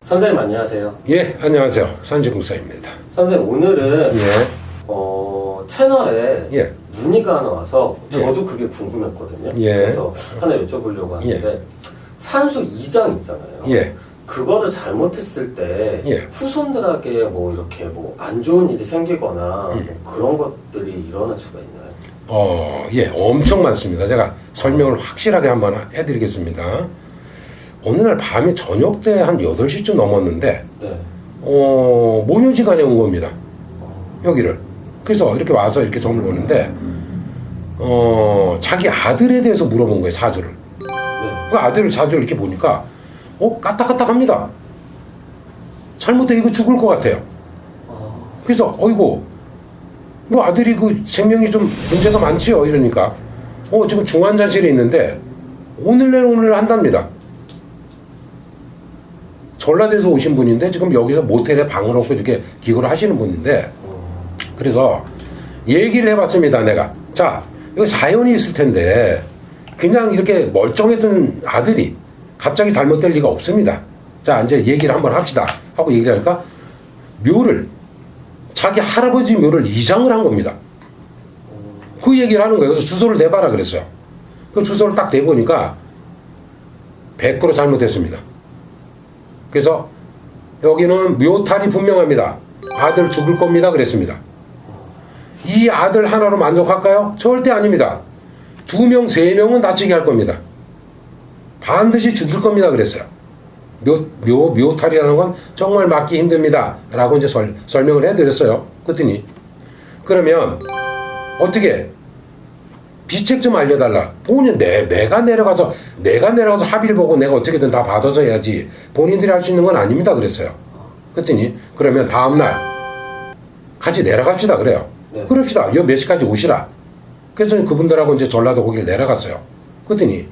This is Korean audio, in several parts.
선생님 안녕하세요. 예, 안녕하세요. 산지국사입니다. 선생님 오늘은 예, 채널에 예, 문의가 하나 와서 저도 그게 궁금했거든요. 예. 그래서 하나 여쭤보려고 하는데 산소 2장 있잖아요. 예, 그거를 잘못했을 때 예. 후손들에게 뭐 이렇게 뭐 안 좋은 일이 생기거나 뭐 그런 것들이 일어날 수가 있나요? 예, 엄청 많습니다. 제가 설명을 확실하게 한번 해드리겠습니다. 어느 날 밤에 저녁 때 한 8시쯤 넘었는데, 네. 모녀지간에 온 겁니다. 여기를. 그래서 이렇게 와서 이렇게 점을 보는데, 자기 아들에 대해서 물어본 거예요, 사주를. 네. 그 아들을 사주를 이렇게 보니까, 까딱까딱합니다. 잘못해 이거 죽을 것 같아요. 그래서, 어이구, 뭐 아들이 그 생명이 좀 문제가 많지요? 이러니까, 지금 중환자실에 있는데, 오늘 내일 한답니다. 전라도에서 오신 분인데, 지금 여기서 모텔에 방을 얻고 이렇게 기거를 하시는 분인데, 그래서 얘기를 해봤습니다, 내가. 자, 여기 사연이 있을 텐데, 그냥 이렇게 멀쩡했던 아들이 갑자기 잘못될 리가 없습니다. 자, 이제 얘기를 한번 합시다. 하고 얘기를 하니까, 자기 할아버지 묘를 이장을 한 겁니다. 그 얘기를 하는 거예요. 그래서 주소를 대봐라 그랬어요. 그 주소를 딱 대보니까 100% 잘못했습니다. 그래서 여기는 묘탈이 분명합니다. 아들 죽을 겁니다. 그랬습니다. 이 아들 하나로 만족할까요? 절대 아닙니다. 2명, 3명은 다치게 할 겁니다. 반드시 죽일 겁니다. 그랬어요. 묘탈이라는 건 정말 막기 힘듭니다. 라고 이제 설명을 해드렸어요. 그랬더니, 그러면, 어떻게, 비책 좀 알려달라. 본인, 내가 내려가서 합의를 보고 내가 어떻게든 다 받아서 해야지. 본인들이 할 수 있는 건 아닙니다. 그랬어요. 그랬더니, 그러면 다음날, 같이 내려갑시다. 그래요. 네. 그럽시다. 몇 시까지 오시라. 그래서 그분들하고 이제 전라도 거기를 내려갔어요. 그랬더니,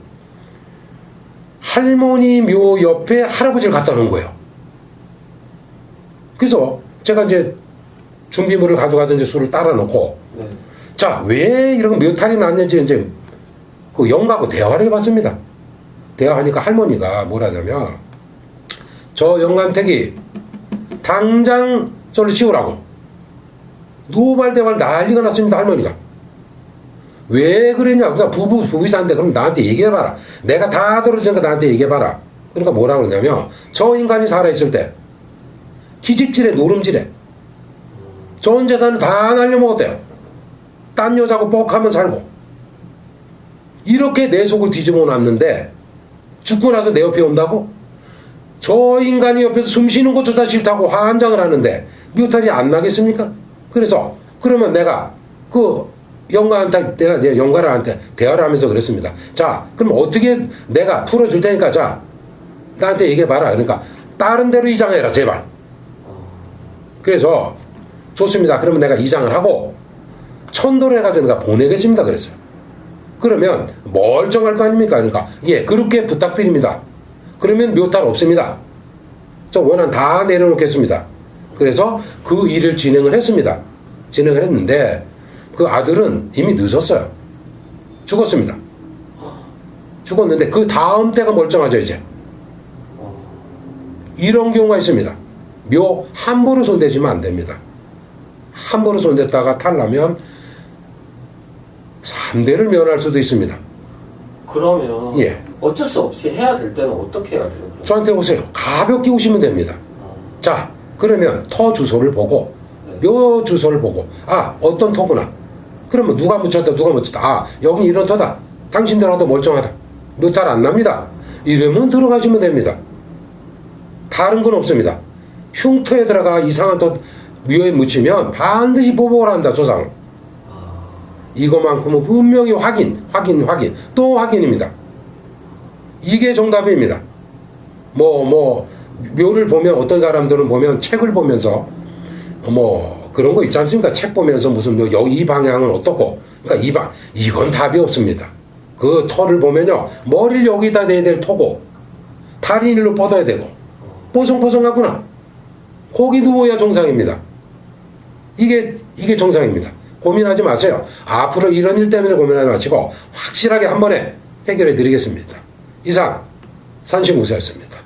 할머니 묘 옆에 할아버지를 갖다 놓은 거예요. 그래서 제가 이제 준비물을 가져가서 이제 술을 따라 놓고, 네. 자, 왜 이런 묘탈이 났는지 이제 그 영가하고 대화를 해봤습니다. 대화하니까 할머니가 뭐라냐면, 저 영감택이 당장 저를 치우라고. 노발대발 난리가 났습니다, 할머니가. 왜 그랬냐? 그러니까 부부이사인데 그럼 나한테 얘기해봐라. 내가 다 들어주니까 나한테 얘기해봐라. 그러니까 뭐라고 그러냐면, 저 인간이 살아있을 때 기집질에 노름질에 전 재산을 다 날려먹었대요. 딴 여자고 뻑하면 살고. 이렇게 내 속을 뒤집어 놨는데 죽고 나서 내 옆에 온다고? 저 인간이 옆에서 숨 쉬는 것조차 싫다고 환장을 하는데 묘탈이 안 나겠습니까? 그래서 그러면 내가 영가한테 대화를 하면서 그랬습니다. 자, 그럼 어떻게 내가 풀어줄 테니까, 자, 나한테 얘기해봐라. 그러니까, 다른 데로 이장해라, 제발. 그래서, 좋습니다. 그러면 내가 이장을 하고, 천도를 해가지고 내가 보내겠습니다. 그랬어요. 그러면, 멀쩡할 거 아닙니까? 그러니까, 예, 그렇게 부탁드립니다. 그러면 묘탈 없습니다. 저 원한 다 내려놓겠습니다. 그래서 그 일을 진행을 했습니다. 진행을 했는데, 그 아들은 이미 늦었어요. 죽었습니다. 죽었는데 그 다음 때가 멀쩡하죠, 이제. 이런 경우가 있습니다. 묘 함부로 손대지면 안 됩니다. 함부로 손댔다가 탈나면 3대를 면할 수도 있습니다. 그러면 예. 어쩔 수 없이 해야 될 때는 어떻게 해야 돼요? 그러면? 저한테 오세요. 가볍게 오시면 됩니다. 자, 그러면 터 주소를 보고, 묘 주소를 보고, 어떤 터구나. 그러면 누가 묻혔다. 여기 이런 터다. 당신들 하도 멀쩡하다. 묘탈 안 납니다. 이러면 들어가시면 됩니다. 다른 건 없습니다. 흉터에 들어가 이상한 터 묘에 묻히면 반드시 보복을 한다, 조상은. 이것만큼은 분명히 확인, 또 확인입니다. 이게 정답입니다. 묘를 보면, 어떤 사람들은 보면 책을 보면서, 그런 거 있지 않습니까? 책 보면서 무슨 이 방향은 어떻고. 그러니까 이건 답이 없습니다. 그 터를 보면요. 머리를 여기다 대야 될 터고, 다리 일로 뻗어야 되고, 뽀송뽀송하구나. 거기 누워야 정상입니다. 이게 정상입니다. 고민하지 마세요. 앞으로 이런 일 때문에 고민하지 마시고, 확실하게 한 번에 해결해 드리겠습니다. 이상, 산신구사였습니다.